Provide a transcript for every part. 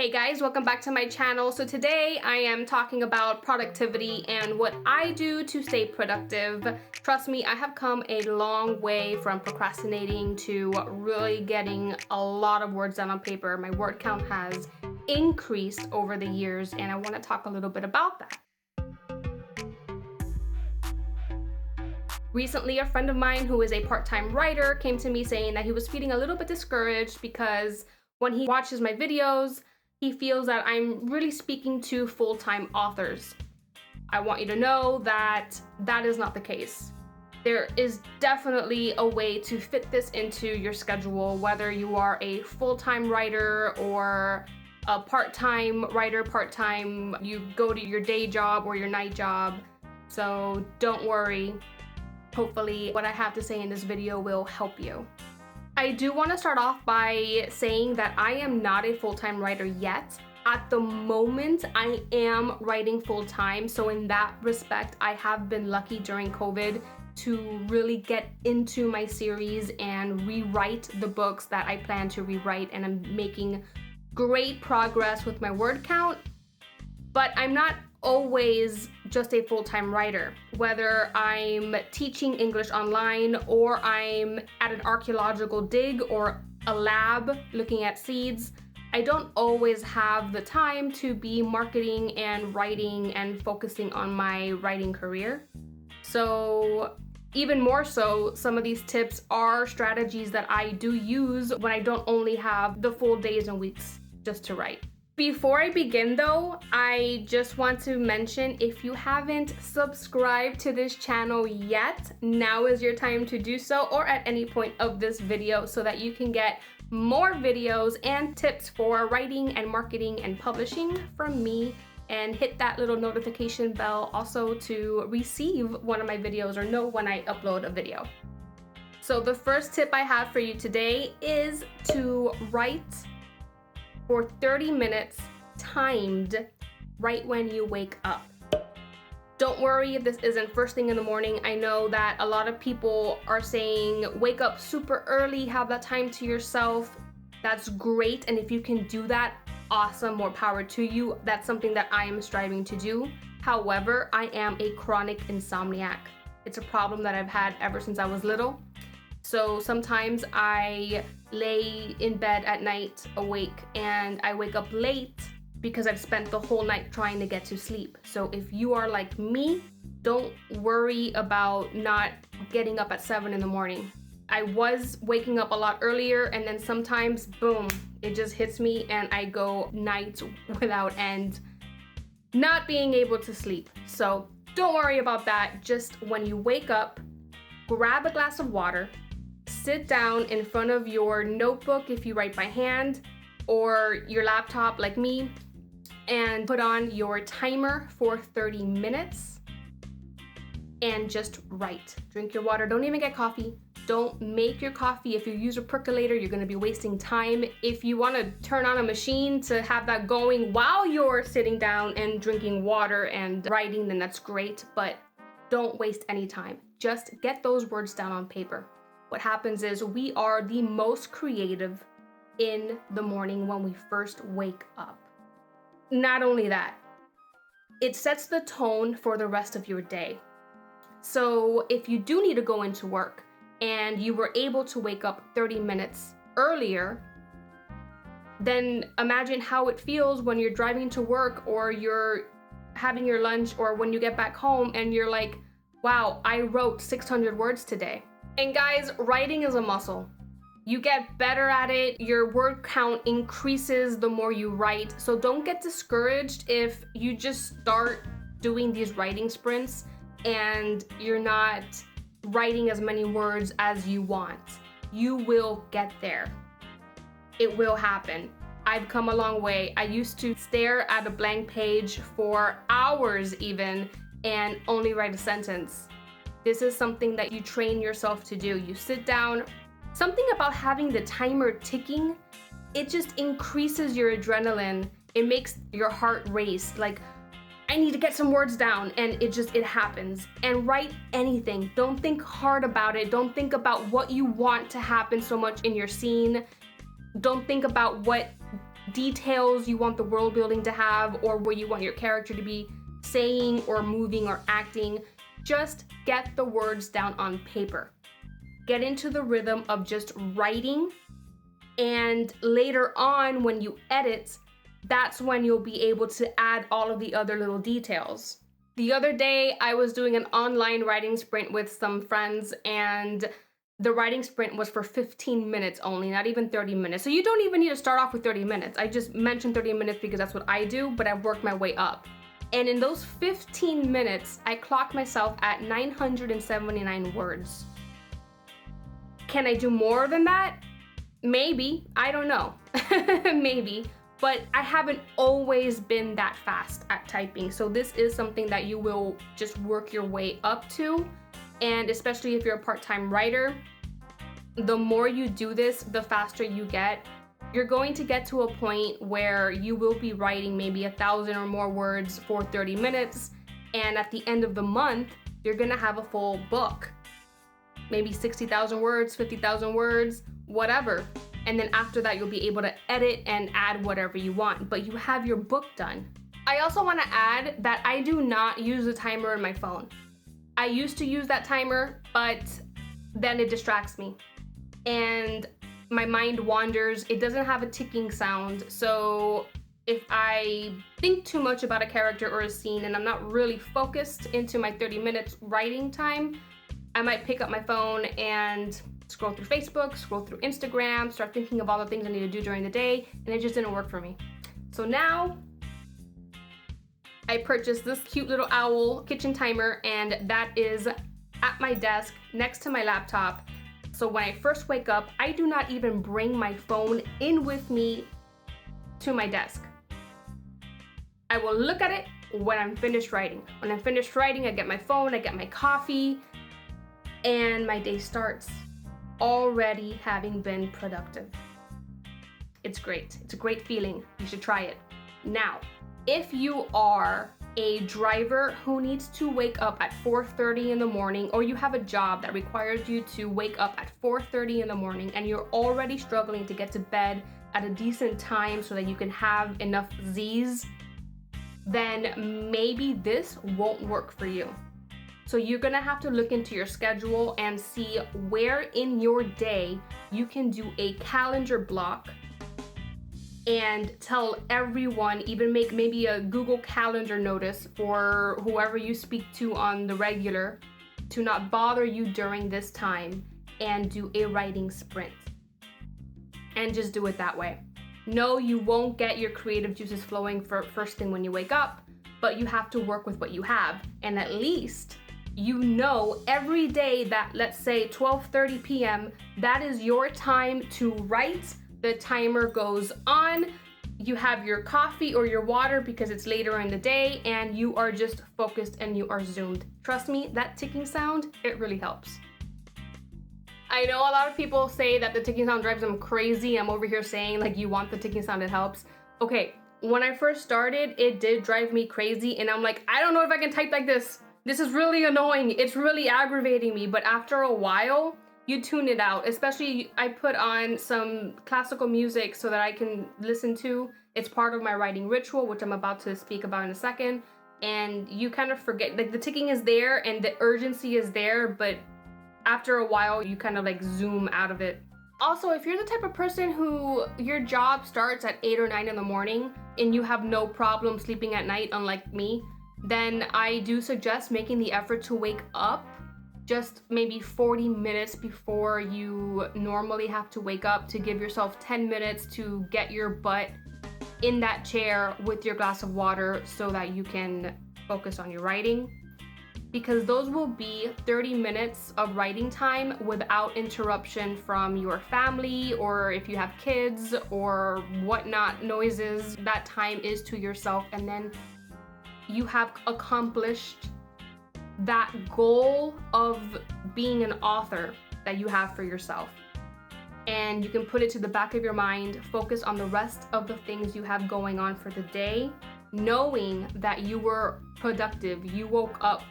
Hey guys, welcome back to my channel. So today I am talking about productivity and what I do to stay productive. Trust me, I have come a long way from procrastinating to really getting a lot of words down on paper. My word count has increased over the years, and I want to talk a little bit about that. Recently, a friend of mine who is a part-time writer came to me saying that he was feeling a little bit discouraged because when he watches my videos, he feels that I'm really speaking to full-time authors. I want you to know that that is not the case. There is definitely a way to fit this into your schedule, whether you are a full-time writer or a part-time writer, you go to your day job or your night job. So don't worry. Hopefully what I have to say in this video will help you. I do want to start off by saying that I am not a full-time writer yet. At the moment, I am writing full-time, so in that respect, I have been lucky during COVID to really get into my series and rewrite the books that I plan to rewrite, and I'm making great progress with my word count, but I'm not always just a full-time writer. Whether I'm teaching English online or I'm at an archaeological dig or a lab looking at seeds, I don't always have the time to be marketing and writing and focusing on my writing career. So even more so, some of these tips are strategies that I do use when I don't only have the full days and weeks just to write. Before I begin though, I just want to mention, if you haven't subscribed to this channel yet, now is your time to do so, or at any point of this video, so that you can get more videos and tips for writing and marketing and publishing from me, and hit that little notification bell also to receive one of my videos or know when I upload a video. So the first tip I have for you today is to write for 30 minutes timed right when you wake up. Don't worry if this isn't first thing in the morning. I know that a lot of people are saying wake up super early, have that time to yourself. That's great, and if you can do that, awesome, more power to you. That's something that I am striving to do. However, I am a chronic insomniac. It's a problem that I've had ever since I was little. So sometimes I lay in bed at night awake and I wake up late because I've spent the whole night trying to get to sleep. So if you are like me, don't worry about not getting up at 7 in the morning. I was waking up a lot earlier, and then sometimes, boom, it just hits me and I go nights without end, not being able to sleep. So don't worry about that. Just when you wake up, grab a glass of water, sit down in front of your notebook if you write by hand, or your laptop like me, and put on your timer for 30 minutes and just write. Drink your water. Don't even get coffee. Don't make your coffee. If you use a percolator, you're going to be wasting time. If you want to turn on a machine to have that going while you're sitting down and drinking water and writing, then that's great, but don't waste any time. Just get those words down on paper. What happens is we are the most creative in the morning when we first wake up. Not only that, it sets the tone for the rest of your day. So if you do need to go into work and you were able to wake up 30 minutes earlier, then imagine how it feels when you're driving to work or you're having your lunch or when you get back home and you're like, wow, I wrote 600 words today. And guys, writing is a muscle. You get better at it. Your word count increases the more you write. So don't get discouraged if you just start doing these writing sprints and you're not writing as many words as you want. You will get there. It will happen. I've come a long way. I used to stare at a blank page for hours even and only write a sentence. This is something that you train yourself to do. You sit down. Something about having the timer ticking, it just increases your adrenaline. It makes your heart race. Like, I need to get some words down, and it happens. And write anything. Don't think hard about it. Don't think about what you want to happen so much in your scene. Don't think about what details you want the world building to have, or where you want your character to be saying or moving or acting. Just get the words down on paper. Get into the rhythm of just writing, and later on when you edit, that's when you'll be able to add all of the other little details. The other day, I was doing an online writing sprint with some friends, and the writing sprint was for 15 minutes only, not even 30 minutes. So you don't even need to start off with 30 minutes. I just mentioned 30 minutes because that's what I do, but I've worked my way up. And in those 15 minutes, I clocked myself at 979 words. Can I do more than that? Maybe, I don't know, maybe. But I haven't always been that fast at typing. So this is something that you will just work your way up to. And especially if you're a part-time writer, the more you do this, the faster you get. You're going to get to a point where you will be writing maybe 1,000 or more words for 30 minutes. And at the end of the month, you're gonna have a full book. Maybe 60,000 words, 50,000 words, whatever. And then after that, you'll be able to edit and add whatever you want, but you have your book done. I also wanna add that I do not use a timer on my phone. I used to use that timer, but then it distracts me. And my mind wanders. It doesn't have a ticking sound. So if I think too much about a character or a scene and I'm not really focused into my 30 minutes writing time, I might pick up my phone and scroll through Facebook, scroll through Instagram, start thinking of all the things I need to do during the day, and it just didn't work for me. So now I purchased this cute little owl kitchen timer, and that is at my desk next to my laptop. So when I first wake up, I do not even bring my phone in with me to my desk. I will look at it when I'm finished writing. When I'm finished writing, I get my phone, I get my coffee, and my day starts already having been productive. It's great. It's a great feeling. You should try it. Now, if you are a driver who needs to wake up at 4:30 in the morning, or you have a job that requires you to wake up at 4:30 in the morning and you're already struggling to get to bed at a decent time so that you can have enough Z's, then maybe this won't work for you. So you're gonna have to look into your schedule and see where in your day you can do a calendar block and tell everyone, even make maybe a Google Calendar notice for whoever you speak to on the regular to not bother you during this time, and do a writing sprint. And just do it that way. No, you won't get your creative juices flowing for first thing when you wake up, but you have to work with what you have. And at least you know every day that, let's say 12:30 p.m., that is your time to write. The timer goes on, you have your coffee or your water because it's later in the day, and you are just focused and you are zoomed. Trust me, that ticking sound, it really helps. I know a lot of people say that the ticking sound drives them crazy. I'm over here saying like you want the ticking sound, it helps. Okay, when I first started, it did drive me crazy, and I'm like, I don't know if I can type like this. This is really annoying. It's really aggravating me. But after a while, you tune it out. Especially, I put on some classical music so that I can listen to. It's part of my writing ritual, which I'm about to speak about in a second. And you kind of forget, like the ticking is there and the urgency is there, but after a while, you kind of like zoom out of it. Also, if you're the type of person who your job starts at 8 or 9 in the morning and you have no problem sleeping at night, unlike me, then I do suggest making the effort to wake up just maybe 40 minutes before you normally have to wake up, to give yourself 10 minutes to get your butt in that chair with your glass of water so that you can focus on your writing. Because those will be 30 minutes of writing time without interruption from your family, or if you have kids or whatnot, noises. That time is to yourself, and then you have accomplished that goal of being an author that you have for yourself. And you can put it to the back of your mind, focus on the rest of the things you have going on for the day, knowing that you were productive. You woke up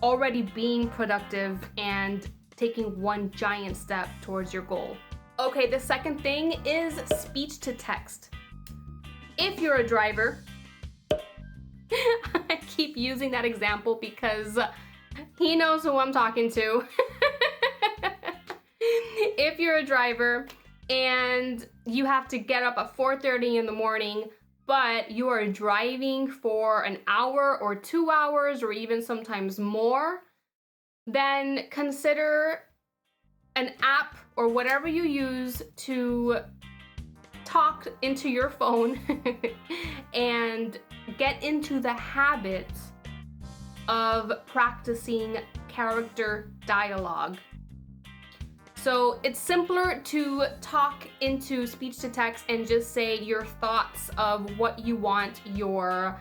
already being productive and taking one giant step towards your goal. Okay, the second thing is speech to text. If you're a driver, I keep using that example because he knows who I'm talking to. If you're a driver and you have to get up at 4:30 in the morning, but you are driving for an hour or 2 hours or even sometimes more, then consider an app or whatever you use to talk into your phone and get into the habit of practicing character dialogue. So it's simpler to talk into speech to text and just say your thoughts of what you want your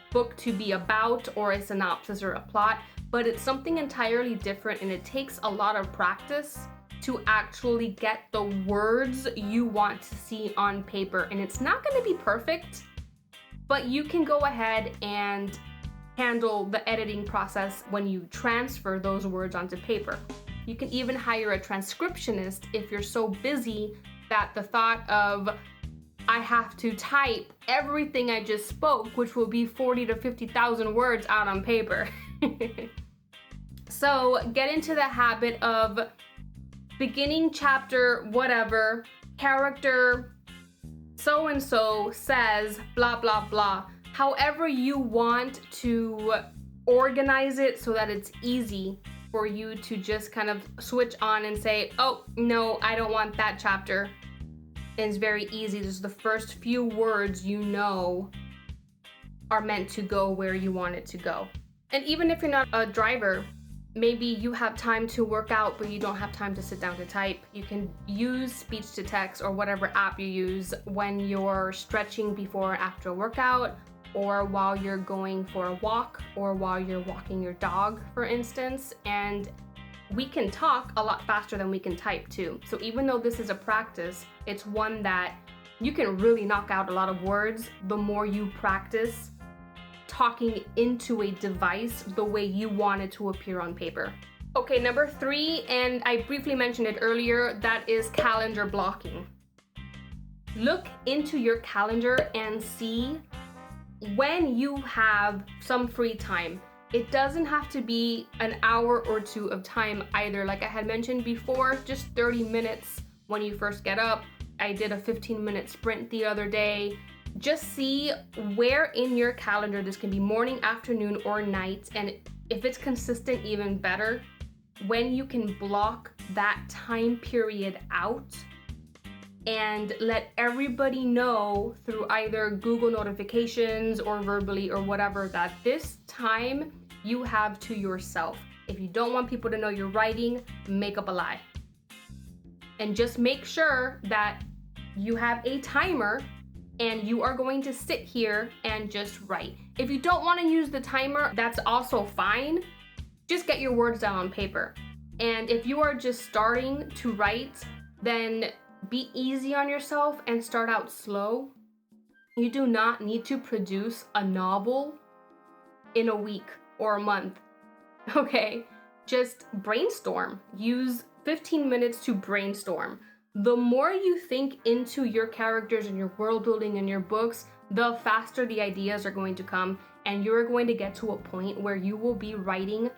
book to be about, or a synopsis or a plot, but it's something entirely different, and it takes a lot of practice to actually get the words you want to see on paper. And it's not going to be perfect, but you can go ahead and handle the editing process when you transfer those words onto paper. You can even hire a transcriptionist if you're so busy that the thought of, I have to type everything I just spoke, which will be 40 to 50,000 words out on paper. So get into the habit of beginning chapter whatever, character so-and-so says blah, blah, blah. However you want to organize it so that it's easy for you to just kind of switch on and say, oh, no, I don't want that chapter. And it's very easy. Just the first few words you know are meant to go where you want it to go. And even if you're not a driver, maybe you have time to work out, but you don't have time to sit down to type. You can use speech to text or whatever app you use when you're stretching before or after a workout, or while you're going for a walk, or while you're walking your dog, for instance. And we can talk a lot faster than we can type too. So even though this is a practice, it's one that you can really knock out a lot of words the more you practice talking into a device the way you want it to appear on paper. Okay, number 3, and I briefly mentioned it earlier, that is calendar blocking. Look into your calendar and see when you have some free time. It doesn't have to be an hour or 2 of time either. Like I had mentioned before, just 30 minutes when you first get up. I did a 15-minute sprint the other day. Just see where in your calendar, this can be morning, afternoon, or night, and if it's consistent, even better, when you can block that time period out and let everybody know through either Google notifications or verbally or whatever that this time you have to yourself. If you don't want people to know you're writing, make up a lie. And just make sure that you have a timer and you are going to sit here and just write. If you don't want to use the timer, that's also fine. Just get your words down on paper. And if you are just starting to write, then be easy on yourself and start out slow. You do not need to produce a novel in a week or a month, okay? Just brainstorm. Use 15 minutes to brainstorm. The more you think into your characters and your world building and your books, the faster the ideas are going to come, and you're going to get to a point where you will be writing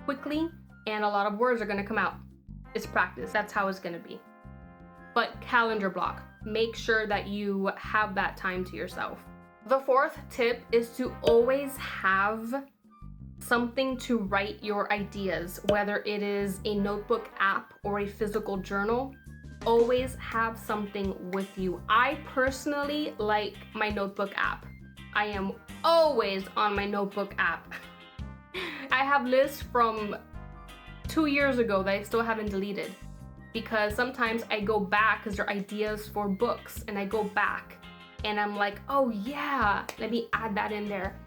quickly and a lot of words are going to come out. It's practice. That's how it's going to be. But calendar block. Make sure that you have that time to yourself. The 4th tip is to always have something to write your ideas, whether it is a notebook app or a physical journal. Always have something with you. I personally like my notebook app. I am always on my notebook app. I have lists from 2 years ago that I still haven't deleted, because sometimes I go back because they're ideas for books, and I go back and I'm like, oh yeah, let me add that in there.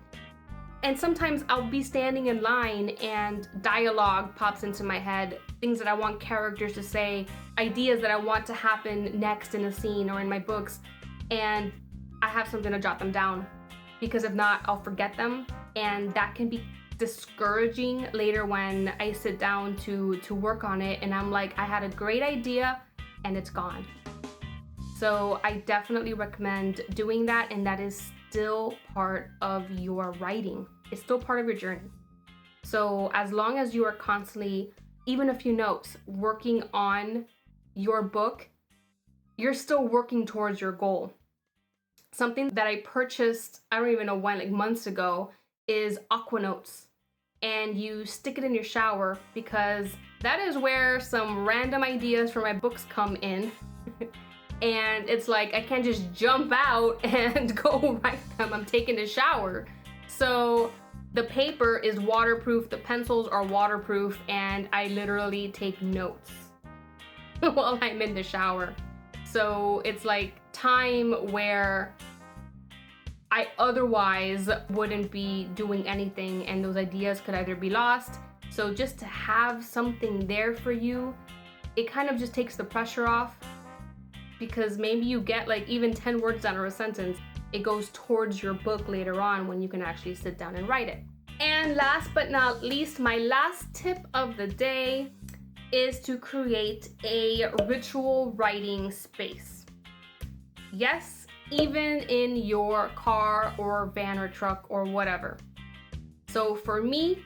And sometimes I'll be standing in line and dialogue pops into my head, things that I want characters to say, ideas that I want to happen next in a scene or in my books, and I have something to jot them down, because if not, I'll forget them, and that can be discouraging later when I sit down to work on it and I'm like, I had a great idea and it's gone. So I definitely recommend doing that, and that is still part of your writing. It's still part of your journey. So as long as you are constantly, even a few notes, working on your book, you're still working towards your goal. Something that I purchased, I don't even know when, like months ago, is Aqua Notes. And you stick it in your shower because that is where some random ideas for my books come in. And it's like, I can't just jump out and go write them. I'm taking a shower. So the paper is waterproof, the pencils are waterproof, and I literally take notes while I'm in the shower. So it's like time where I otherwise wouldn't be doing anything, and those ideas could either be lost. So just to have something there for you, it kind of just takes the pressure off, because maybe you get like even 10 words out of a sentence. It goes towards your book later on when you can actually sit down and write it. And last but not least, my last tip of the day is to create a ritual writing space. Yes, even in your car or van or truck or whatever. So for me,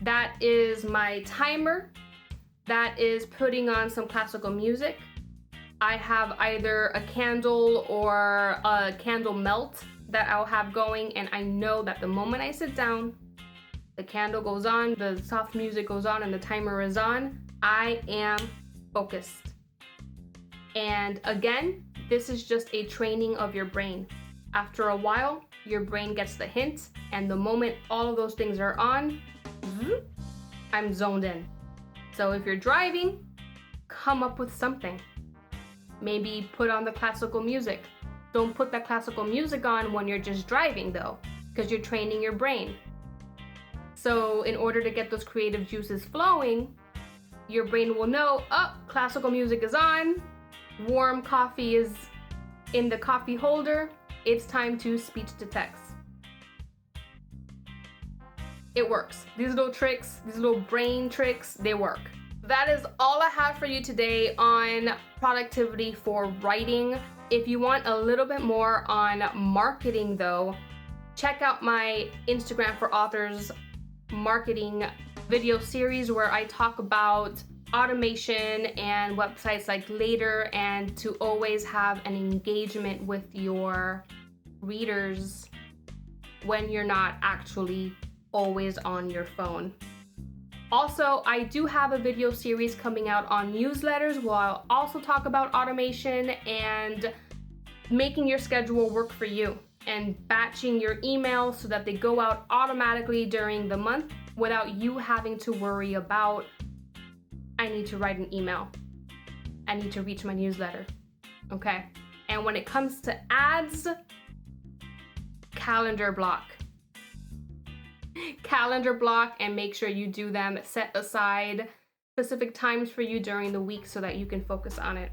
that is my timer. That is putting on some classical music. I have either a candle or a candle melt that I'll have going, and I know that the moment I sit down, the candle goes on, the soft music goes on, and the timer is on, I am focused. And again, this is just a training of your brain. After a while, your brain gets the hint, and the moment all of those things are on, I'm zoned in. So if you're driving, come up with something. Maybe put on the classical music. Don't put that classical music on when you're just driving though, because you're training your brain. So in order to get those creative juices flowing, your brain will know, oh, classical music is on, warm coffee is in the coffee holder, it's time to speech to text. It works. These little tricks, these little brain tricks, they work. That is all I have for you today on productivity for writing. If you want a little bit more on marketing though, check out my Instagram for Authors marketing video series where I talk about automation and websites like Later, and to always have an engagement with your readers when you're not actually always on your phone. Also, I do have a video series coming out on newsletters where I'll also talk about automation and making your schedule work for you and batching your emails so that they go out automatically during the month without you having to worry about, I need to write an email, I need to reach my newsletter, okay? And when it comes to ads, calendar block, and make sure you do them. Set aside specific times for you during the week so that you can focus on it.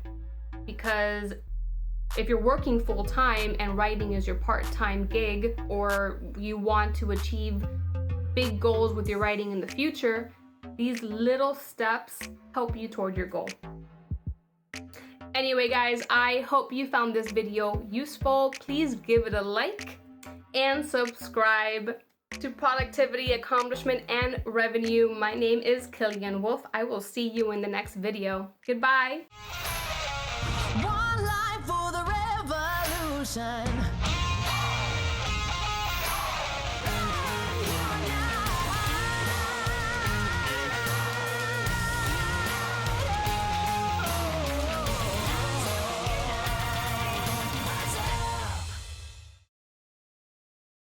Because if you're working full time and writing is your part-time gig, or you want to achieve big goals with your writing in the future, these little steps help you toward your goal. Anyway, guys, I hope you found this video useful. Please give it a like and subscribe to Productivity, Accomplishment, and Revenue. My name is Killian Wolf. I will see you in the next video. Goodbye. One life for the revolution.